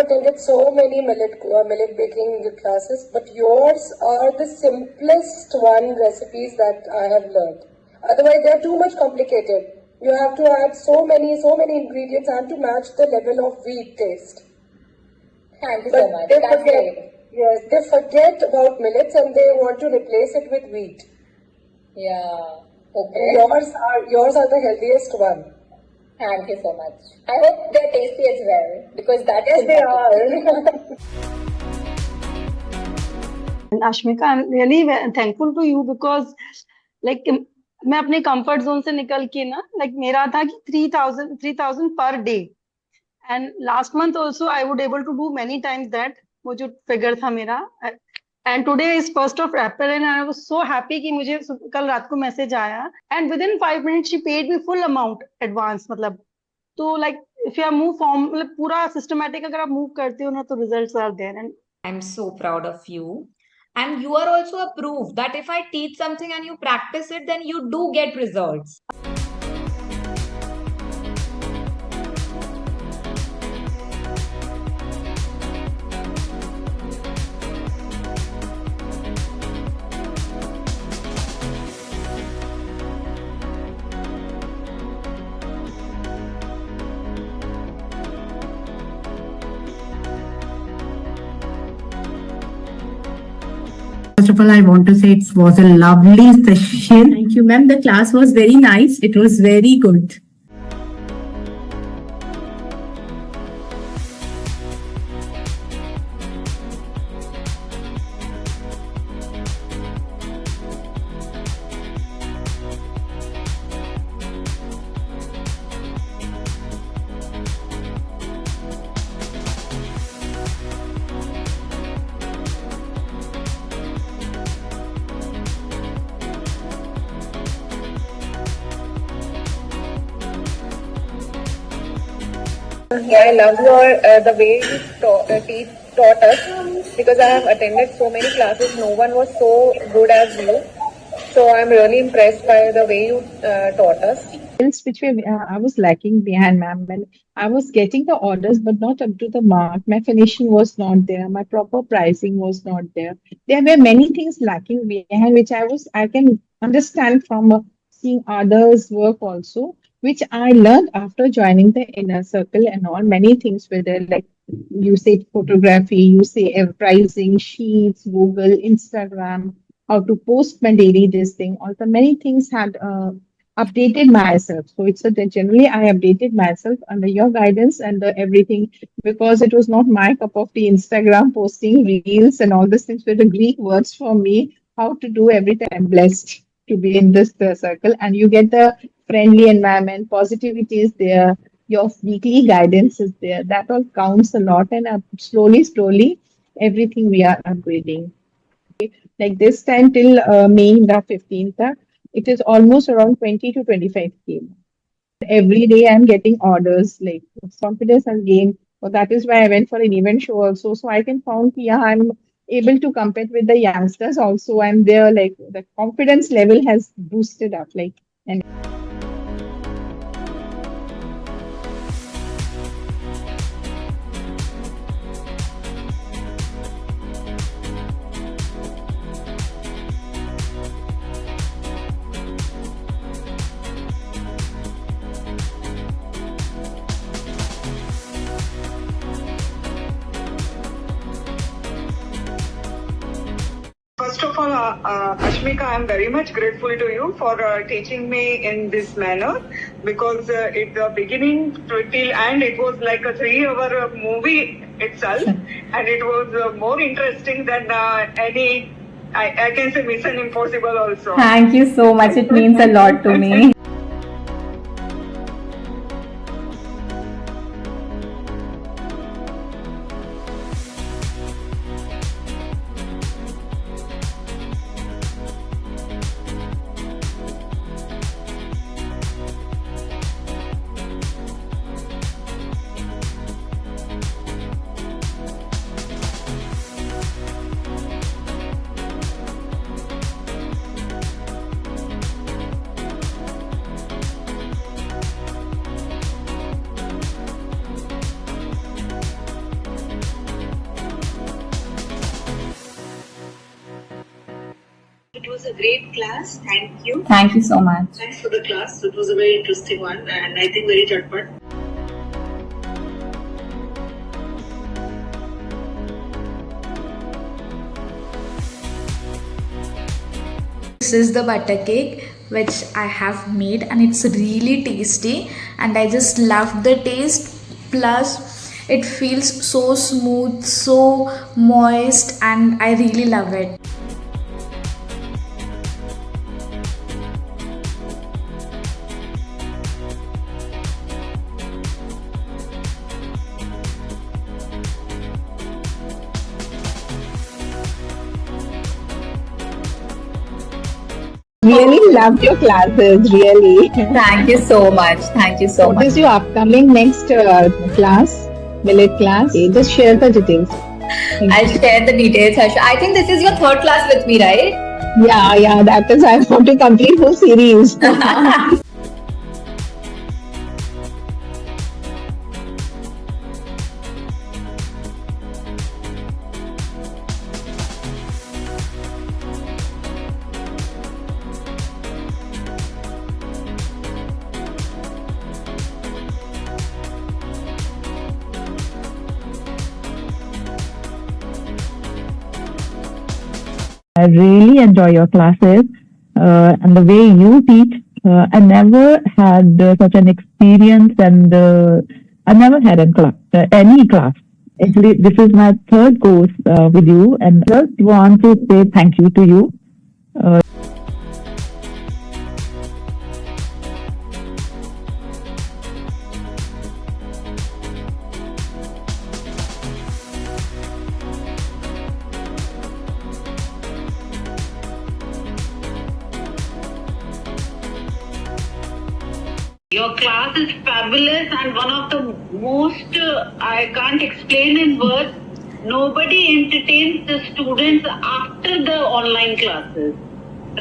attended so many millet baking classes, but yours are the simplest recipes that I have learned. Otherwise, they are too much complicated. You have to add so many ingredients and to match the level of wheat taste. Thank you so much. That's great. Yes, they forget about millets and they want to replace it with wheat. Yeah. Okay. Yours are the healthiest one. Thank you so much. I hope they're tasty as well, because that is They are. And Ashmika, I'm really thankful to you because like मैं अपने comfort zone से निकल के ना like मेरा था कि 3,000 per day, and last month also I would able to do many times that वो जो figure था मेरा, and today is 1st of April and I was so happy कि मुझे कल रात को message आया and within 5 minutes she paid me full amount advance. मतलब तो like if you move form मतलब पूरा systematic अगर आप move करते हो ना तो results are there. And I'm so proud of you. And you are also a proof that if I teach something and you practice it, then you do get results. First of all, I want to say it was a lovely session. Thank you, ma'am. The class was very nice. It was very good. Yeah, I love the way you taught us, because I have attended so many classes. No one was so good as you. So I'm really impressed by the way you taught us. Which I was lacking behind, ma'am. When I was getting the orders, but not up to the mark. My finishing was not there. My proper pricing was not there. There were many things lacking behind, which I can understand from seeing others' work also, which I learned after joining the inner circle and all. Many things were there, like you say photography, you say pricing, sheets, Google, Instagram, how to post my daily this thing. Also, many things had updated myself. So it's generally I updated myself under your guidance and everything, because it was not my cup of tea. Instagram posting reels and all these things were the Greek words for me. How to do everything. I'm blessed to be in this circle, and you get the friendly environment, positivity is there, your weekly guidance is there. That all counts a lot, and slowly, everything we are upgrading. Like this time till May the 15th, it is almost around 20 to 25K. Every day I'm getting orders, like confidence and gain. So that is why I went for an event show also. So I can found, yeah, I'm able to compete with the youngsters also. I'm there, like the confidence level has boosted up, like, and First of all, Ashmika, I am very much grateful to you for teaching me in this manner, because at the beginning till end it was like a 3-hour movie itself, and it was more interesting than any, I can say, Mission Impossible also. Thank you so much. It means a lot to me. was a great class. Thank you. Thank you so much. Thanks for the class. It was a very interesting one and I think very chatpat. This is the butter cake which I have made and it's really tasty and I just love the taste, plus it feels so smooth, so moist, and I really love it. Really loved your classes, really. Thank you so much. Thank you so What much. is your upcoming next class, millet class? Okay, just share the details. I'll share the details, Harsha. I think this is your third class with me, right? Yeah, that is, I want to complete whole series. I really enjoy your classes and the way you teach. I never had such an experience, and I never had any class. Actually, this is my third course with you, and just want to say thank you to you. Your class is fabulous and one of the most, I can't explain in words. Nobody entertains the students after the online classes.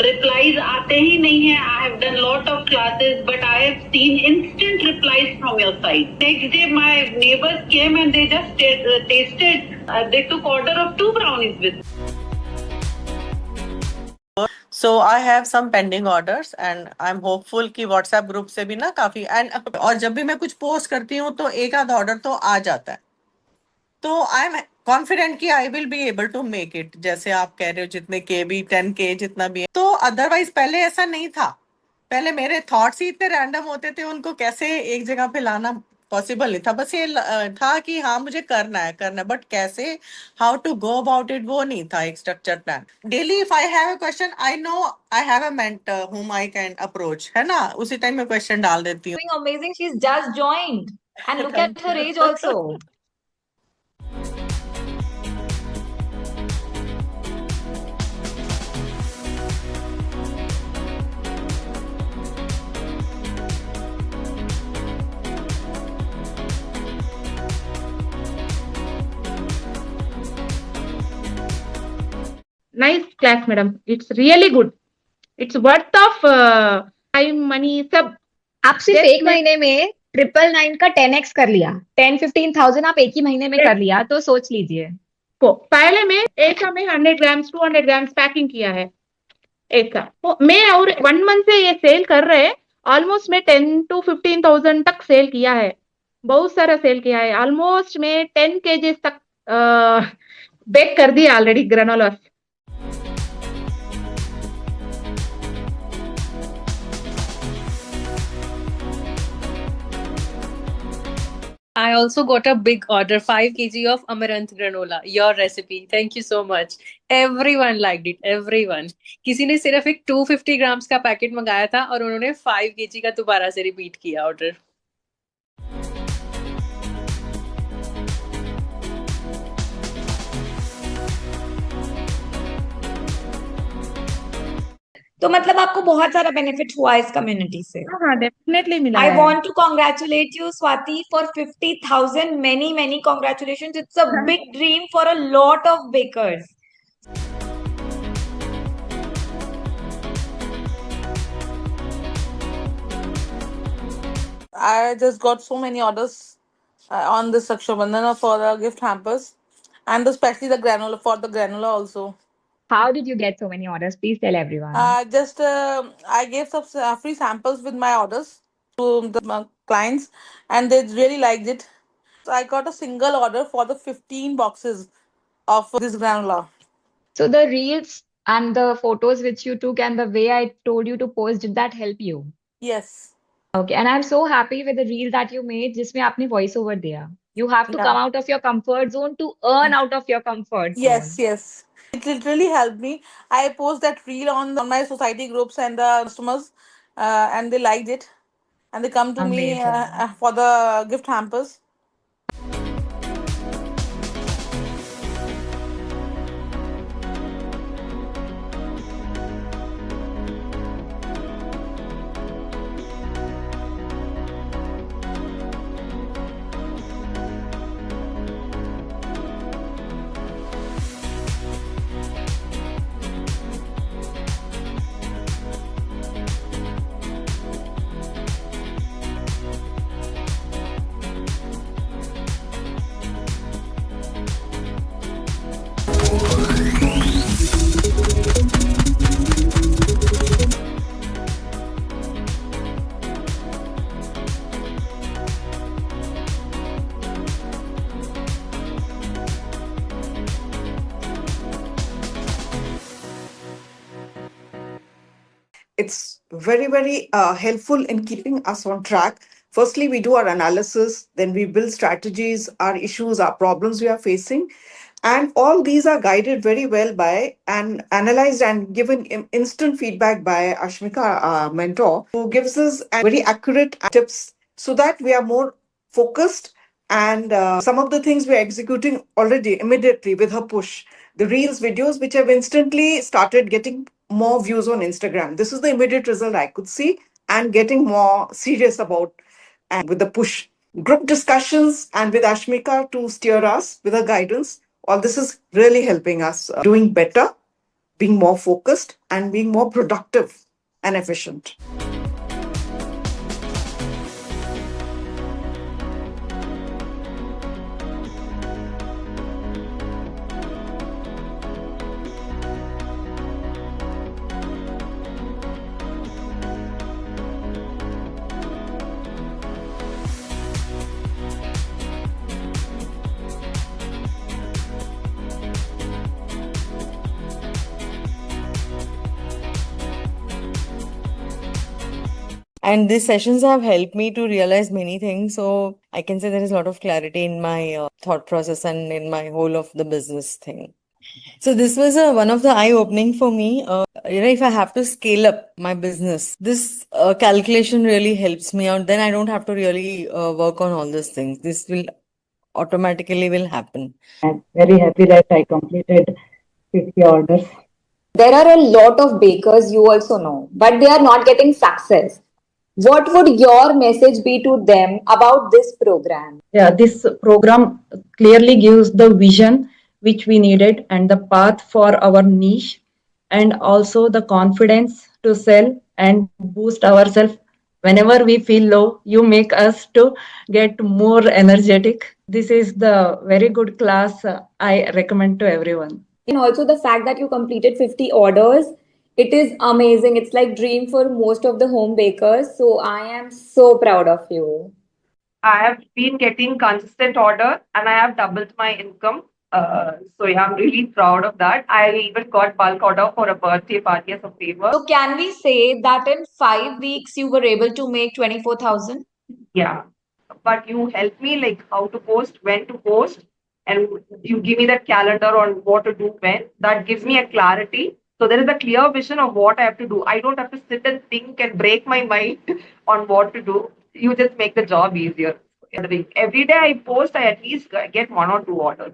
Replies आते ही नहीं है. I have done lot of classes, but I have seen instant replies from your side. Next day, my neighbors came and they just tasted. They took order of 2 brownies with. So I have some pending orders and I'm hopeful कि WhatsApp group से भी ना काफी and और जब भी मैं कुछ पोस्ट करती हूँ तो एक आध ऑर्डर तो आ जाता है, तो आई एम कॉन्फिडेंट कि I will be able to make it, जैसे आप कह रहे हो जितने के भी 10K जितना भी है. तो अदरवाइज पहले ऐसा नहीं था. पहले मेरे थॉट्स ही इतने रैंडम होते थे, उनको कैसे एक जगह पे लाना पॉसिबल नहीं था. बस ये था कि हाँ मुझे करना है, बट कैसे, how to go about it, वो नहीं था एक structure plan. Daily if I have a question, I know I have a mentor whom I can approach, है ना, उसी टाइम में क्वेश्चन डाल देती हूँ. Doing amazing. She's just joined. And look at her age also. Nice class, madam. It's really good. It's worth of time, money, सब. आप सिर्फ एक महीने में 999 का 10x कर लिया. 10-15,000 आप एक ही महीने में कर लिया, तो सोच लीजिए. को पहले में एक में 100 ग्राम्स 200 ग्राम्स पैकिंग किया है एक का. तो मैं और 1 मंथ से ये सेल कर रहे हैं. ऑलमोस्ट मैं 10-15,000 तक सेल किया है. बहुत सारा सेल किया है. ऑलमोस्ट मैं 10 kgs तक बेक कर दिया already ग्रेनोलास. I also got a big order, 5 kg of Amaranth granola, your recipe. Thank you so much. Everyone liked it, everyone. किसी ने सिर्फ एक 250 ग्राम्स का पैकेट मंगाया था और उन्होंने 5 kg का दोबारा से रिपीट किया ऑर्डर. तो मतलब आपको बहुत सारा बेनिफिट हुआ इस कम्युनिटी से. हाँ, डेफिनेटली मिला I है. want to congratulate you, Swati, for 50,000. Many congratulations. It's a big dream for a lot of bakers. I just got so many orders on this Raksha Bandhana for the gift hampers and especially the granola, for the granola also. How did you get so many orders? Please tell everyone. Just I gave some free samples with my orders to the clients, and they really liked it. So I got a single order for the 15 boxes of this granola. So the reels and the photos which you took and the way I told you to post, did that help you? Yes. Okay, and I'm so happy with the reel that you made जिसमें आपने voice over दिया. You have to come Yeah. out of your comfort zone to earn out of your comfort Yes, zone. yes. It literally helped me. I post that reel on my society groups and customers, and they liked it, and they come to me Amazing. for the gift hampers. It's very helpful in keeping us on track. Firstly, we do our analysis, then we build strategies, our issues, our problems we are facing. And all these are guided very well by and analyzed and given instant feedback by Ashmika, our mentor, who gives us very accurate tips so that we are more focused. And some of the things we're executing already immediately with her push. The reels videos, which have instantly started getting more views on Instagram. This is the immediate result I could see, and getting more serious about and with the push. Group discussions and with Ashmika to steer us with her guidance. All this is really helping us doing better, being more focused, and being more productive and efficient. And these sessions have helped me to realize many things. So I can say there is a lot of clarity in my thought process and in my whole of the business thing. So this was one of the eye-opening for me. If I have to scale up my business, this calculation really helps me out. Then I don't have to really work on all these things. This will automatically will happen. I'm very happy that I completed 50 orders. There are a lot of bakers you also know, but they are not getting success. What would your message be to them about this program? Yeah, this program clearly gives the vision which we needed and the path for our niche, and also the confidence to sell and boost ourselves. Whenever we feel low, you make us to get more energetic. This is the very good class I recommend to everyone. And also the fact that you completed 50 orders, it is amazing. It's like dream for most of the home bakers. So I am so proud of you. I have been getting consistent order and I have doubled my income. So yeah, I'm really proud of that. I even got bulk order for a birthday party as a favor. So can we say that in 5 weeks you were able to make 24,000? Yeah, but you help me like how to post, when to post, and you give me that calendar on what to do when. That gives me a clarity. So there is a clear vision of what I have to do. I don't have to sit and think and break my mind on what to do. You just make the job easier. Every day I post, I at least get 1 or 2 orders.